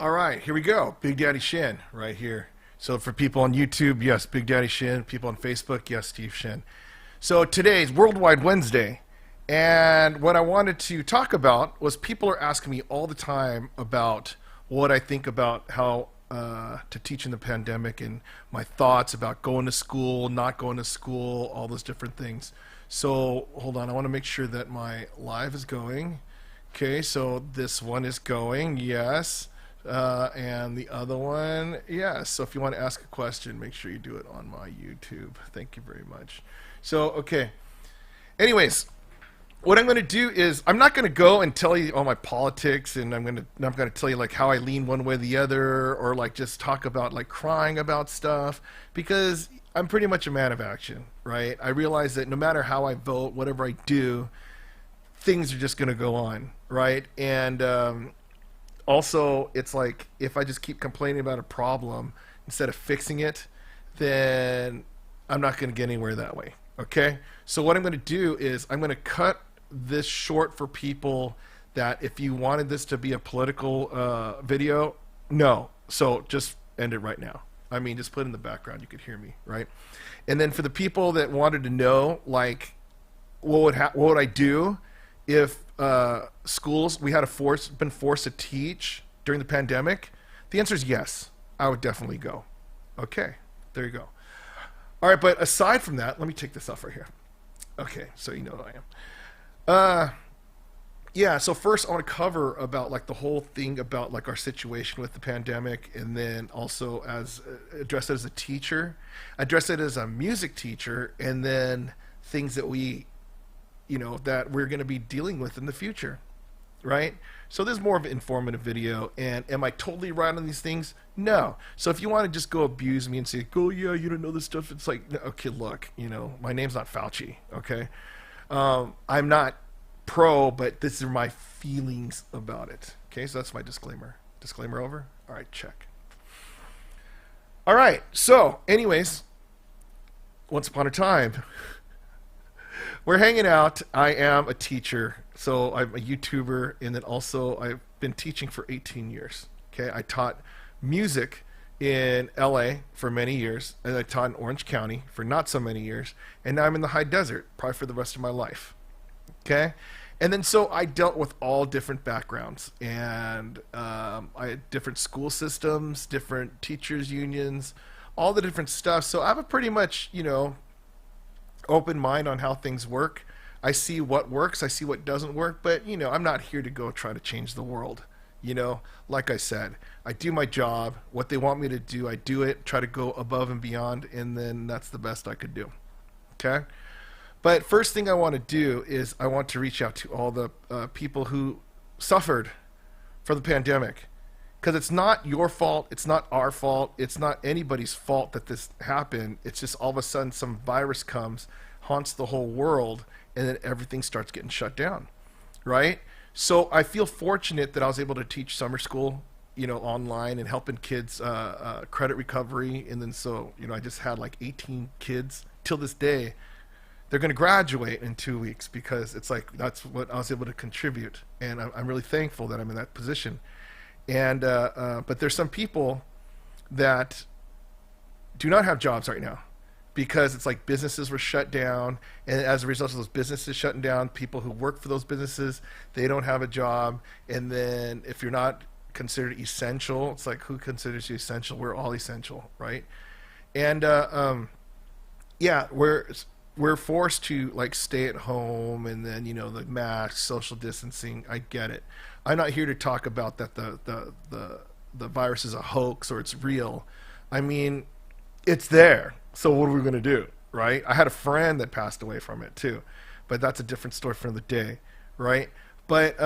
All right, here we go. Big Daddy Shin right here. So for people on YouTube, yes, Big Daddy Shin. People on Facebook, yes, Steve Shin. So today's Worldwide Wednesday, and what I wanted to talk about was people are asking me all the time about what I think about how to teach in the pandemic and my thoughts about going to school, not going to school, all those different things. So hold on, I want to make sure that my live is going. Okay, so this one is going, yes. And the other one, yes. So if you want to ask a question, make sure you do it on my YouTube. Thank you very much. So, okay. Anyways, what I'm going to do is I'm not going to go and tell you all my politics, and I'm going to tell you like how I lean one way or the other, or like just talk about like crying about stuff, because I'm pretty much a man of action, right? I realize that no matter how I vote, whatever I do, things are just going to go on, right? And also, it's like if I just keep complaining about a problem instead of fixing it, then I'm not going to get anywhere that way. Okay? So what I'm going to do is I'm going to cut this short for people that if you wanted this to be a political video, no. So just end it right now. I mean, just put it in the background. You could hear me, right? And then for the people that wanted to know, like, what would I do if schools we had been forced to teach during the pandemic? The answer is yes. I would definitely go. Okay, there you go. All right, but aside from that, let me take this off right here. Okay, so you know who I am. Yeah, so first I want to cover about like the whole thing about like our situation with the pandemic, and then also as address it as a teacher, address it as a music teacher, and then things that that we're going to be dealing with in the future, right? So this is more of an informative video, and am I totally right on these things? No. So if you want to just go abuse me and say, oh yeah, you don't know this stuff, it's like, okay, look, my name's not Fauci, okay? I'm not pro, but this are my feelings about it. Okay, so that's my disclaimer. Disclaimer over? All right, check. All right, so anyways, once upon a time, we're hanging out. I am a teacher, so I'm a YouTuber, and then also I've been teaching for 18 years. Okay, I taught music in LA for many years, and I taught in Orange County for not so many years, and now I'm in the high desert, probably for the rest of my life. Okay, and then so I dealt with all different backgrounds, and I had different school systems, different teachers unions, all the different stuff. So I have a pretty much open mind on how things work. I see what works, I see what doesn't work, but I'm not here to go try to change the world. Like I said, I do my job. What they want me to do, I do it, try to go above and beyond, and then that's the best I could do. Okay? But first thing I want to do is I want to reach out to all the people who suffered from the pandemic. Because it's not your fault, it's not our fault, it's not anybody's fault that this happened. It's just all of a sudden some virus comes, haunts the whole world, and then everything starts getting shut down, right? So I feel fortunate that I was able to teach summer school, online and helping kids credit recovery. And then so, I just had like 18 kids till this day. They're going to graduate in 2 weeks because it's like that's what I was able to contribute. And I'm really thankful that I'm in that position. And but there's some people that do not have jobs right now because it's like businesses were shut down, and as a result of those businesses shutting down, people who work for those businesses, they don't have a job. And then if you're not considered essential, it's like, who considers you essential? We're all essential, right? And yeah, we're forced to like stay at home, and then the mask, social distancing. I get it. I'm not here to talk about that the virus is a hoax or it's real. I mean, it's there. So what are we going to do, right? I had a friend that passed away from it too, but that's a different story for another day, right? But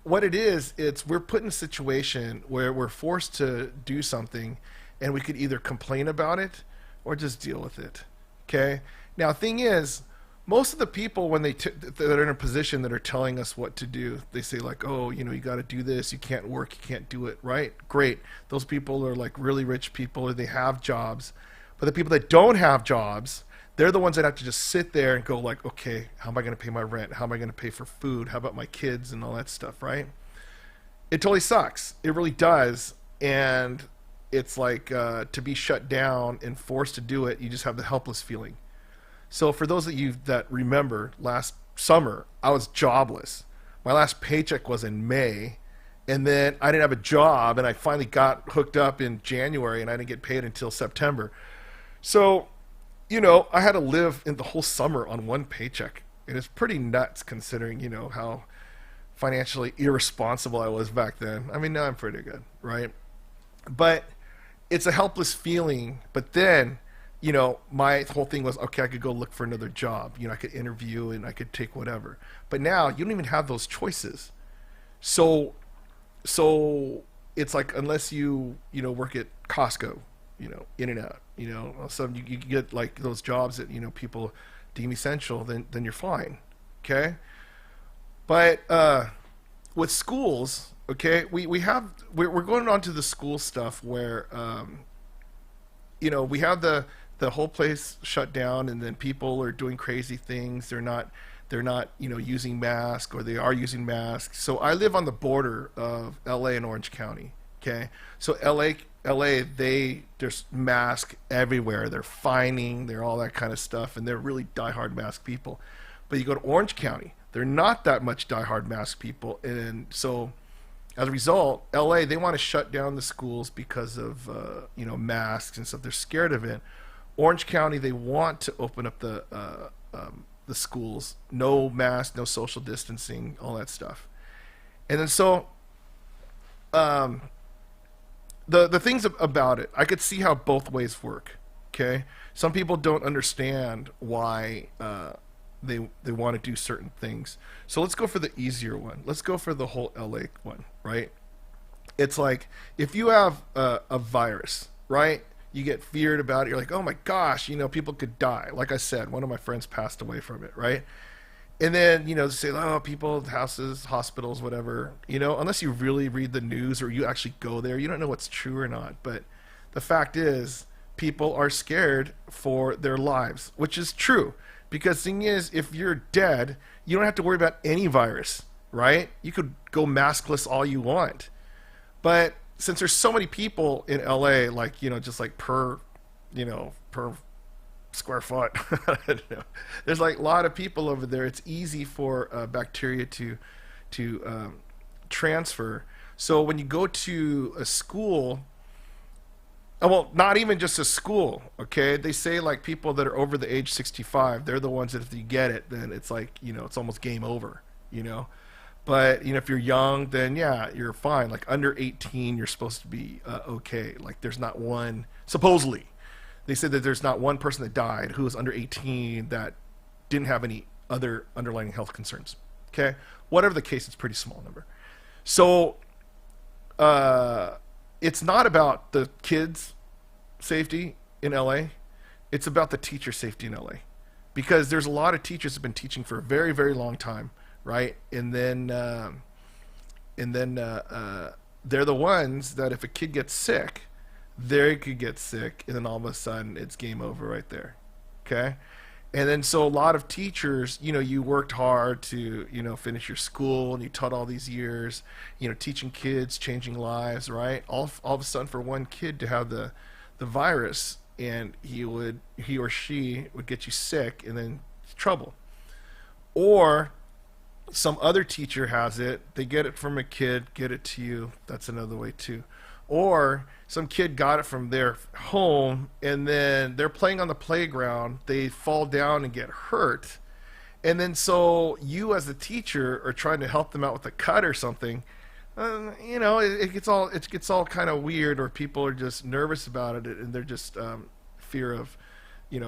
what it is, it's we're put in a situation where we're forced to do something, and we could either complain about it or just deal with it. Okay? Now, thing is, most of the people when that are in a position that are telling us what to do, they say like, oh, you got to do this, you can't work, you can't do it, right? Great. Those people are like really rich people, or they have jobs. But the people that don't have jobs, they're the ones that have to just sit there and go like, okay, how am I going to pay my rent? How am I going to pay for food? How about my kids and all that stuff, right? It totally sucks. It really does. And it's like to be shut down and forced to do it, you just have the helpless feeling. So for those of you that remember, last summer I was jobless. My last paycheck was in May, and then I didn't have a job, and I finally got hooked up in January, and I didn't get paid until September. So, I had to live in the whole summer on one paycheck. It is pretty nuts considering, how financially irresponsible I was back then. I mean, now I'm pretty good, right? But it's a helpless feeling. But then, my whole thing was, okay, I could go look for another job. I could interview and I could take whatever. But now you don't even have those choices. So, so it's like unless work at Costco, in and out, all of a sudden you get like those jobs that people deem essential, then you're fine, okay. But with schools, okay, we're going on to the school stuff where we have the whole place shut down, and then people are doing crazy things. They're not using masks, or they are using masks. So I live on the border of LA and Orange County. Okay, so LA, there's mask everywhere. They're fining, they're all that kind of stuff, and they're really diehard mask people. But you go to Orange County, they're not that much diehard mask people, and so as a result, LA, they want to shut down the schools because of masks and stuff. They're scared of it. Orange County, they want to open up the schools, no mask, no social distancing, all that stuff. And then so the things about it, I could see how both ways work. Okay, some people don't understand why they want to do certain things. So let's go for the easier one. Let's go for the whole LA one, right? It's like if you have a virus, right? You get feared about it. You're like, oh my gosh, people could die. Like I said, one of my friends passed away from it, right? And then, say, oh, people, houses, hospitals, whatever. Unless you really read the news or you actually go there, you don't know what's true or not. But the fact is, people are scared for their lives, which is true. Because the thing is, if you're dead, you don't have to worry about any virus, right? You could go maskless all you want. But since there's so many people in LA, like, just like per square foot, I don't know. There's like a lot of people over there. It's easy for bacteria to transfer. So when you go to a school, well, not even just a school, okay? They say like people that are over the age 65, they're the ones that if you get it, then it's like, it's almost game over. But, if you're young, then yeah, you're fine. Like under 18, you're supposed to be okay. Like there's not one, supposedly, they said that there's not one person that died who was under 18 that didn't have any other underlying health concerns. Okay? Whatever the case, it's a pretty small number. So, it's not about the kids' safety in LA. It's about the teacher safety in LA. Because there's a lot of teachers that have been teaching for a very, very long time, right? And then they're the ones that if a kid gets sick, they could get sick, and then all of a sudden it's game over right there. Okay? And then so a lot of teachers, you worked hard to, finish your school, and you taught all these years, teaching kids, changing lives, right? All of a sudden for one kid to have the virus, and he or she would get you sick, and then trouble. Or some other teacher has it, they get it from a kid, get it to you. That's another way too. Or some kid got it from their home, and then they're playing on the playground, they fall down and get hurt, and then so you as the teacher are trying to help them out with a cut or something. It gets all kind of weird, or people are just nervous about it, and they're just fear of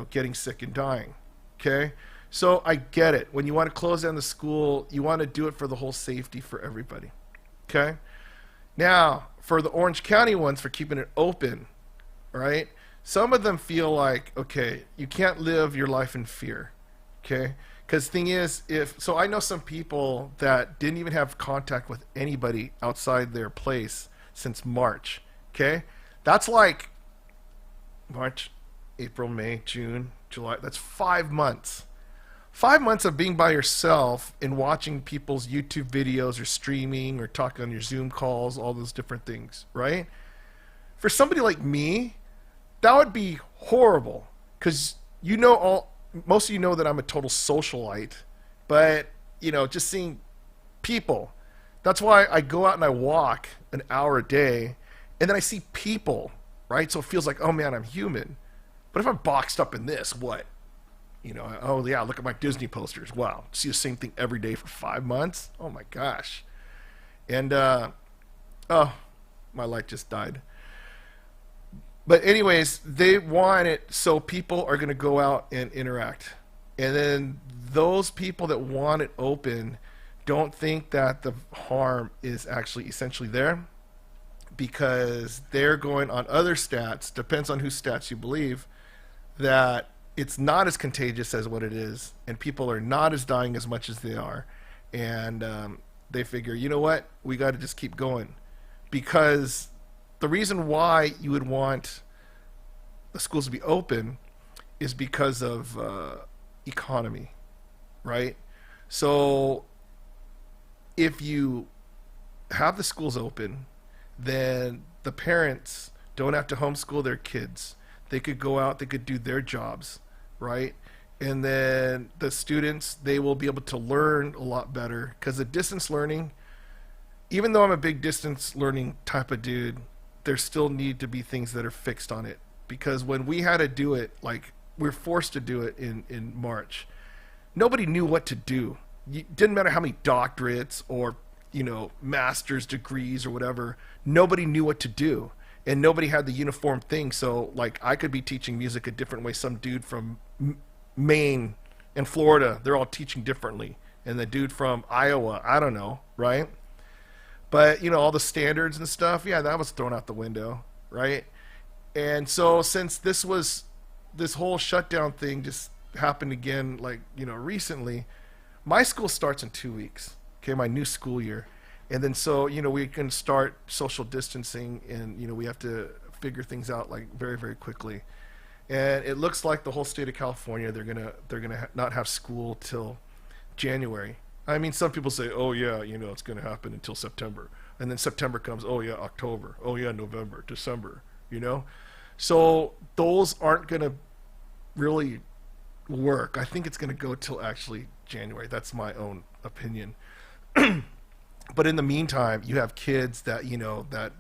getting sick and dying. Okay, so I get it. When you want to close down the school, you want to do it for the whole safety for everybody. Okay, now for the Orange County ones, for keeping it open, right? Some of them feel like, okay, you can't live your life in fear, okay? Because the thing is, I know some people that didn't even have contact with anybody outside their place since March, okay? That's like March, April, May, June, July. That's 5 months. 5 months of being by yourself and watching people's YouTube videos or streaming or talking on your Zoom calls, all those different things, right? For somebody like me, that would be horrible because most of you know that I'm a total socialite, but just seeing people. That's why I go out and I walk an hour a day, and then I see people, right? So it feels like, oh man, I'm human. But if I'm boxed up in this, what? Oh yeah, look at my Disney posters. Wow, see the same thing every day for 5 months. Oh my gosh. And oh, my light just died. But anyways, they want it so people are going to go out and interact. And then those people that want it open don't think that the harm is actually essentially there because they're going on other stats, depends on whose stats you believe, that it's not as contagious as what it is, and people are not as dying as much as they are. And they figure, you know what, we got to just keep going. Because the reason why you would want the schools to be open is because of economy, right? So if you have the schools open, then the parents don't have to homeschool their kids. They could go out, they could do their jobs, right? And then the students, they will be able to learn a lot better because the distance learning, even though I'm a big distance learning type of dude, there still need to be things that are fixed on it. Because when we had to do it, like we're forced to do it in March, nobody knew what to do. It didn't matter how many doctorates or master's degrees or whatever, nobody knew what to do. And nobody had the uniform thing. So like I could be teaching music a different way. Some dude from Maine and Florida, they're all teaching differently. And the dude from Iowa, I don't know, right? But all the standards and stuff, yeah, that was thrown out the window, right? And so since this whole shutdown thing just happened again, like, recently, my school starts in 2 weeks, okay, my new school year. And then so, we can start social distancing and, we have to figure things out like very, very quickly. And it looks like the whole state of California, they're gonna not have school till January. I mean, some people say, oh yeah, it's gonna happen until September. And then September comes, oh yeah, October. Oh yeah, November, December, So those aren't gonna really work. I think it's gonna go till actually January. That's my own opinion. But in the meantime, you have kids that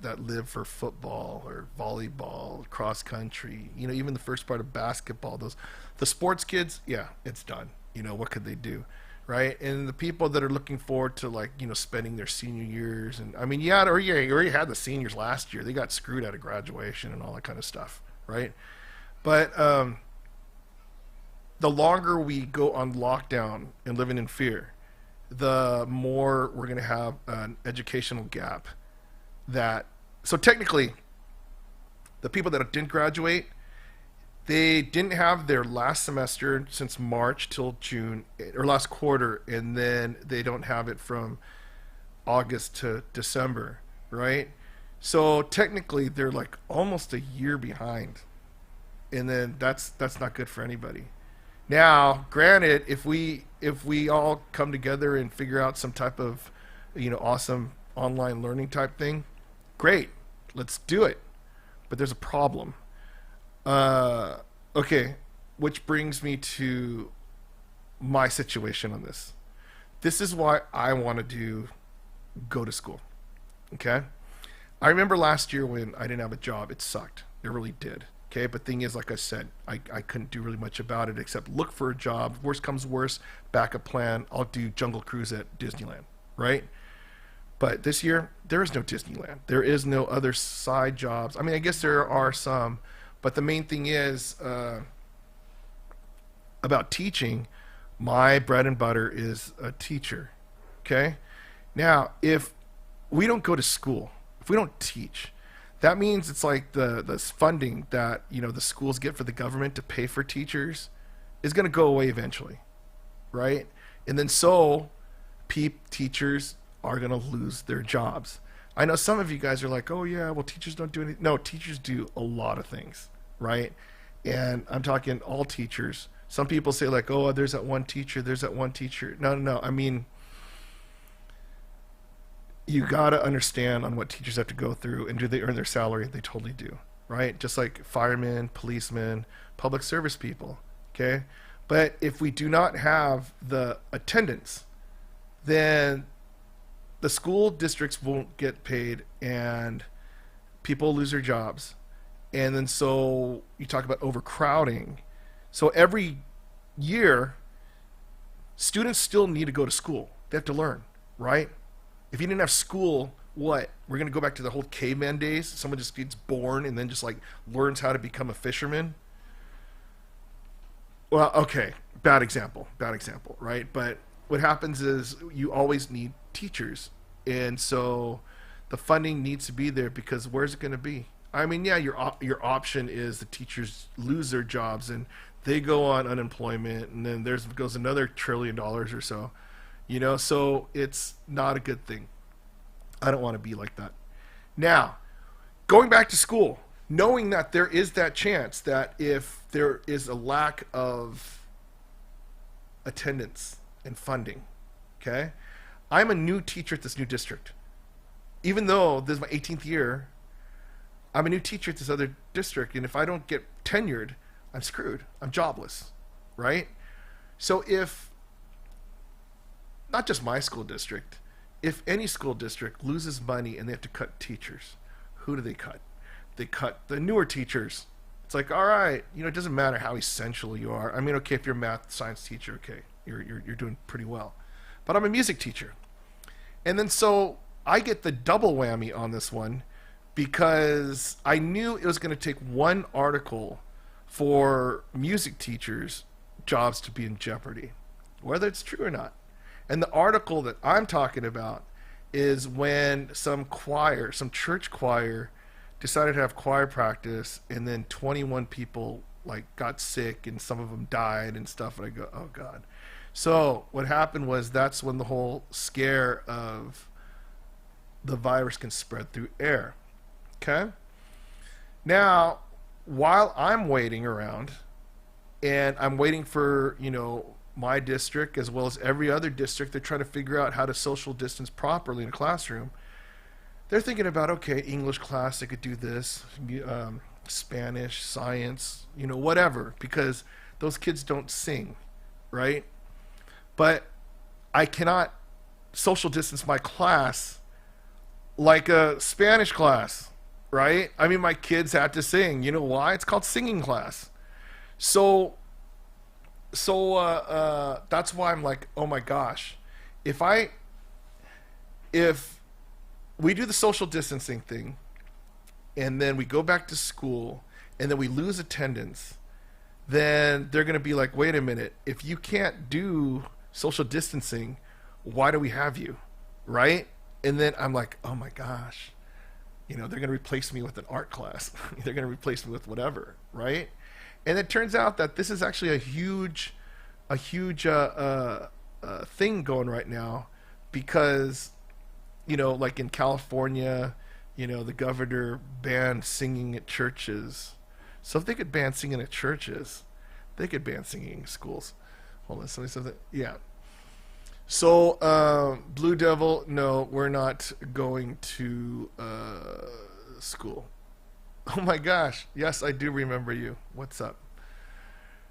that live for football or volleyball, cross country. Even the first part of basketball. The sports kids, yeah, it's done. What could they do, right? And the people that are looking forward to spending their senior years, and I mean, you already had the seniors last year. They got screwed out of graduation and all that kind of stuff, right? But the longer we go on lockdown and living in fear, the more we're going to have an educational gap. So technically, the people that didn't graduate, they didn't have their last semester since March till June, or last quarter, and then they don't have it from August to December, right? So technically, they're like almost a year behind, and then that's not good for anybody. Now, granted, if we all come together and figure out some type of, awesome online learning type thing, great, let's do it. But there's a problem. Okay, which brings me to my situation on this. This is why I want to go to school. Okay, I remember last year when I didn't have a job, it sucked. It really did. Okay, but thing is, like I said, I couldn't do really much about it except look for a job. Worst comes worst, backup plan, I'll do Jungle Cruise at Disneyland, right? But this year, there is no Disneyland. There is no other side jobs. I mean, I guess there are some, but the main thing is about teaching. My bread and butter is a teacher, okay? Now, if we don't go to school, if we don't teach, that means it's like the funding that the schools get for the government to pay for teachers is going to go away eventually, right? And then so teachers are going to lose their jobs. I know some of you guys are like, oh yeah, well teachers don't do anything. No, teachers do a lot of things, right? And I'm talking all teachers. Some people say like, oh, there's that one teacher, there's that one teacher. No, no, no. I mean, you gotta understand on what teachers have to go through, and do they earn their salary? They totally do, right? Just like firemen, policemen, public service people. Okay, but if we do not have the attendance, then the school districts won't get paid, and people lose their jobs. And then so you talk about overcrowding. So every year, students still need to go to school. They have to learn, right? If you didn't have school, what? We're going to go back to the whole caveman days? Someone just gets born and then just like learns how to become a fisherman? Well, okay, bad example, right? But what happens is you always need teachers. And so the funding needs to be there, because where's it going to be? I mean, yeah, your option is the teachers lose their jobs and they go on unemployment, and then there's goes another $1 trillion or so. So it's not a good thing. I don't want to be like that. Now, going back to school, knowing that there is that chance that if there is a lack of attendance and funding, okay? I'm a new teacher at this new district. Even though this is my 18th year, I'm a new teacher at this other district, and if I don't get tenured, I'm screwed. I'm jobless, right? So if, not just my school district, if any school district loses money and they have to cut teachers, who do they cut? They cut the newer teachers. It's like, all right, it doesn't matter how essential you are. I mean, okay, if you're a math science teacher, okay, you're doing pretty well. But I'm a music teacher. And then so I get the double whammy on this one, because I knew it was going to take one article for music teachers' jobs to be in jeopardy, whether it's true or not. And the article that I'm talking about is when some church choir, decided to have choir practice, and then 21 people like got sick, and some of them died and stuff. And I go, oh God. So what happened was, that's when the whole scare of the virus can spread through air. Okay? Now, while I'm waiting around, and I'm waiting for, my district as well as every other district, they're trying to figure out how to social distance properly in a classroom. They're thinking about, okay, English class, they could do this, Spanish, science, whatever, because those kids don't sing, right? But I cannot social distance my class like a Spanish class, right? I mean, my kids had to sing. You know why? It's called singing class. So that's why I'm like, oh my gosh, if we do the social distancing thing, and then we go back to school, and then we lose attendance, then they're going to be like, wait a minute, if you can't do social distancing, why do we have you, right? And then I'm like, oh my gosh, they're going to replace me with an art class. They're going to replace me with whatever, right? And it turns out that this is actually a huge thing going right now, because, like in California, the governor banned singing at churches. So if they could ban singing at churches, they could ban singing in schools. Hold on, somebody said that. Yeah. So, Blue Devil, no, we're not going to school. Oh my gosh. Yes, I do remember you. What's up?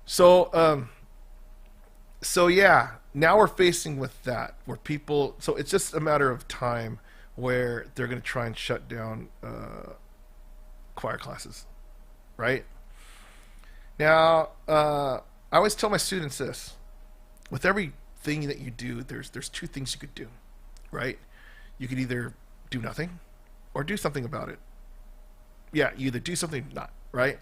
So yeah, now we're facing with that, where people, so it's just a matter of time where they're going to try and shut down choir classes, right? Now, I always tell my students this: with everything that you do, there's two things you could do, right? You could either do nothing or do something about it. Yeah, you either do something or not, right?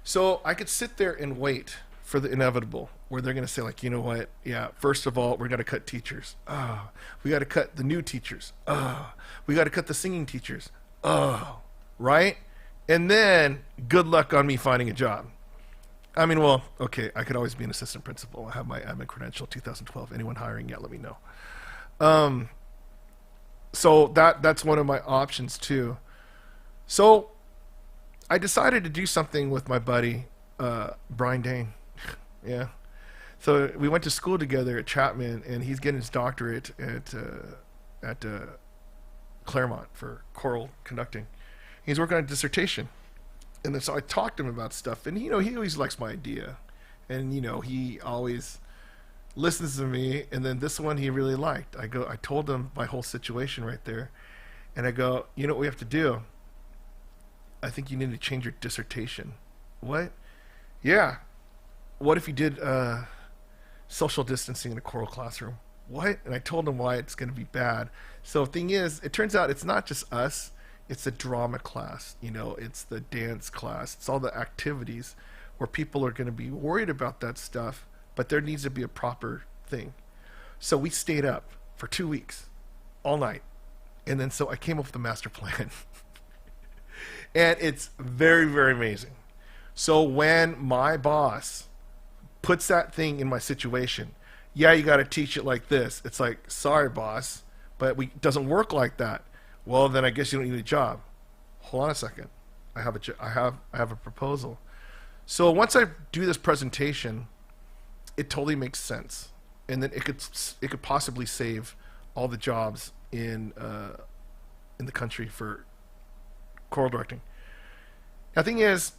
So I could sit there and wait for the inevitable, where they're going to say, like, you know what? Yeah, first of all, we're going to cut teachers. Oh, we got to cut the new teachers. Oh, we got to cut the singing teachers. Oh, right? And then good luck on me finding a job. I mean, well, okay, I could always be an assistant principal. I have my credential 2012. Anyone hiring yet, let me know. So that's one of my options too. So I decided to do something with my buddy, Brian Dane. Yeah. So we went to school together at Chapman, and he's getting his doctorate at Claremont for choral conducting. He's working on a dissertation, and then so I talked to him about stuff, and he always likes my idea, and he always listens to me. And then this one he really liked. I told him my whole situation right there, and I go, you know what we have to do? I think you need to change your dissertation. What? Yeah. What if you did social distancing in a choral classroom? What? And I told him why it's going to be bad. So the thing is, it turns out it's not just us. It's the drama class. It's the dance class. It's all the activities where people are going to be worried about that stuff, but there needs to be a proper thing. So we stayed up for 2 weeks, all night. And then so I came up with a master plan. And it's very, very amazing. So when my boss puts that thing in my situation, yeah, you got to teach it like this. It's like, sorry, boss, but it doesn't work like that. Well, then I guess you don't need a job. Hold on a second. I have a proposal. So once I do this presentation, it totally makes sense, and then it could possibly save all the jobs in the country for choral directing. The thing is,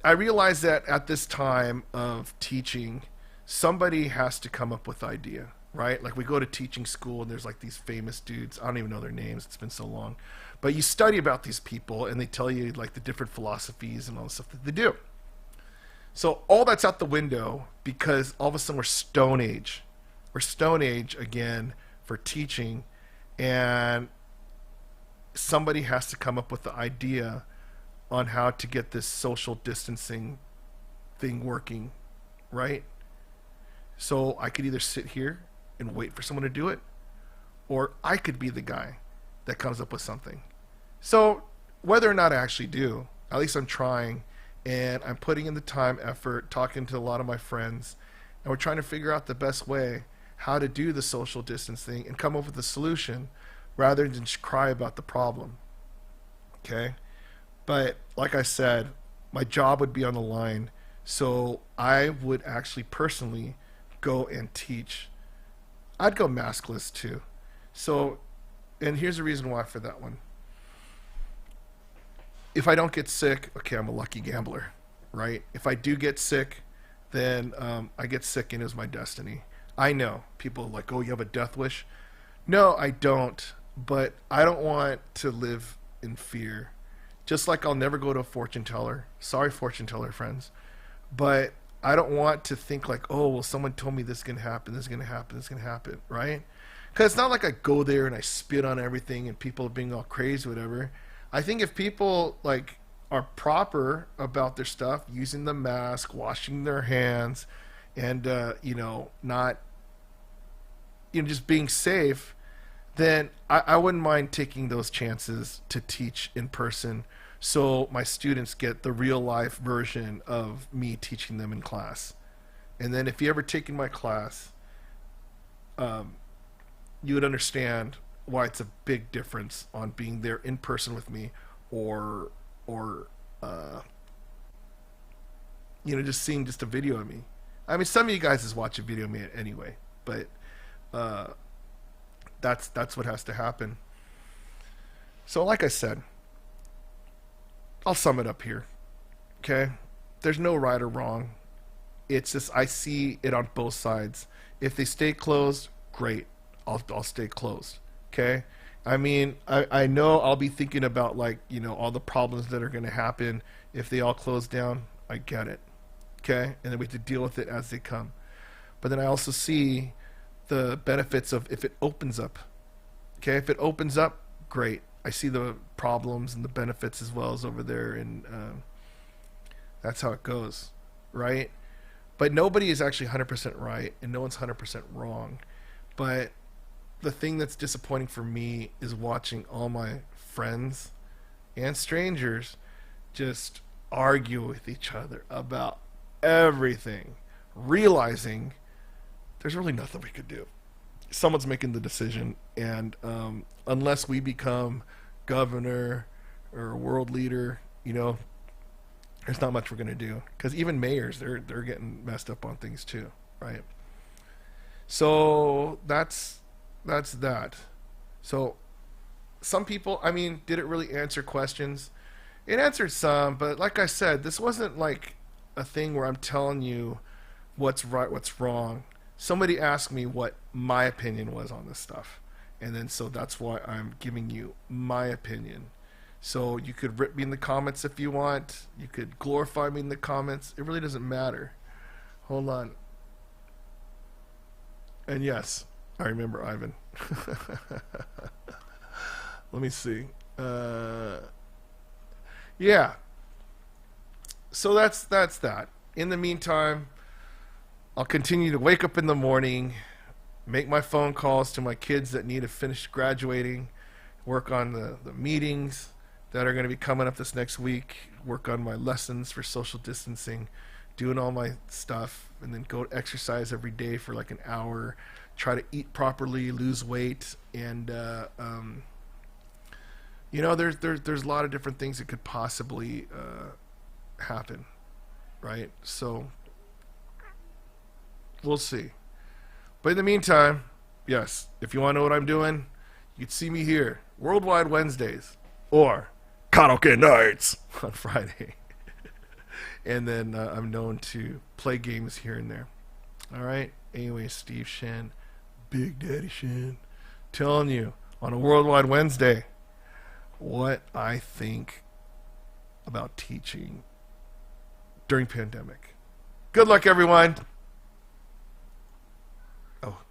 I realize that at this time of teaching, somebody has to come up with the idea, right? Like we go to teaching school and there's like these famous dudes. I don't even know their names. It's been so long. But you study about these people and they tell you like the different philosophies and all the stuff that they do. So all that's out the window because all of a sudden we're Stone Age. We're Stone Age again for teaching, and somebody has to come up with the idea on how to get this social distancing thing working, right? So I could either sit here and wait for someone to do it, or I could be the guy that comes up with something. So whether or not I actually do, at least I'm trying, and I'm putting in the time, effort, talking to a lot of my friends, and we're trying to figure out the best way how to do the social distancing and come up with a solution rather than just cry about the problem. Okay? But like I said, my job would be on the line, so I would actually personally go and teach. I'd go maskless too. So, and here's the reason why for that one. If I don't get sick, okay, I'm a lucky gambler, right? If I do get sick, then I get sick and it's my destiny. I know people are like, oh, you have a death wish. No, I don't. But I don't want to live in fear. Just like I'll never go to a fortune teller. Sorry, fortune teller friends. But I don't want to think like, oh, well, someone told me this is going to happen, this is going to happen, this is going to happen, right? Because it's not like I go there and I spit on everything and people are being all crazy, whatever. I think if people like are proper about their stuff, using the mask, washing their hands, and not just being safe, then I wouldn't mind taking those chances to teach in person, so my students get the real life version of me teaching them in class. And then if you ever taken my class, you would understand why it's a big difference on being there in person with me, or just seeing just a video of me. I mean, some of you guys just watch a video of me anyway, but that's what has to happen. So like I said, I'll sum it up here. Okay? There's no right or wrong. It's just I see it on both sides. If they stay closed, great. I'll stay closed. Okay? I mean, I know I'll be thinking about all the problems that are going to happen if they all close down. I get it. Okay? And then we have to deal with it as they come. But then I also see the benefits of if it opens up. Okay? If it opens up, great. I see the problems and the benefits as well as over there, and that's how it goes, right? But nobody is actually 100% right, and no one's 100% wrong. But the thing that's disappointing for me is watching all my friends and strangers just argue with each other about everything, realizing there's really nothing we could do. Someone's making the decision, and unless we become governor or world leader, there's There's not much we're gonna do because even mayors, they're getting messed up on things too, right? So that's that. So some people, I mean, did it really answer questions? It answered some, but like I said, this wasn't like a thing where I'm telling you what's right, what's wrong. Somebody asked me what my opinion was on this stuff, and then so that's why I'm giving you my opinion. So you could rip me in the comments if you want. You could glorify me in the comments. It really doesn't matter. Hold on. And yes, I remember Ivan. Let me see. Yeah. So that's that. In the meantime, I'll continue to wake up in the morning, make my phone calls to my kids that need to finish graduating, work on the meetings that are going to be coming up this next week, work on my lessons for social distancing, doing all my stuff, and then go exercise every day for like an hour, try to eat properly, lose weight, and there's a lot of different things that could possibly happen, right? So we'll see. But in the meantime, yes, if you want to know what I'm doing, you'd see me here, Worldwide Wednesdays, or Karaoke Nights on Friday. And then I'm known to play games here and there. All right? Anyway, Steve Shin, Big Daddy Shin, telling you on a Worldwide Wednesday what I think about teaching during pandemic. Good luck, everyone. Oh.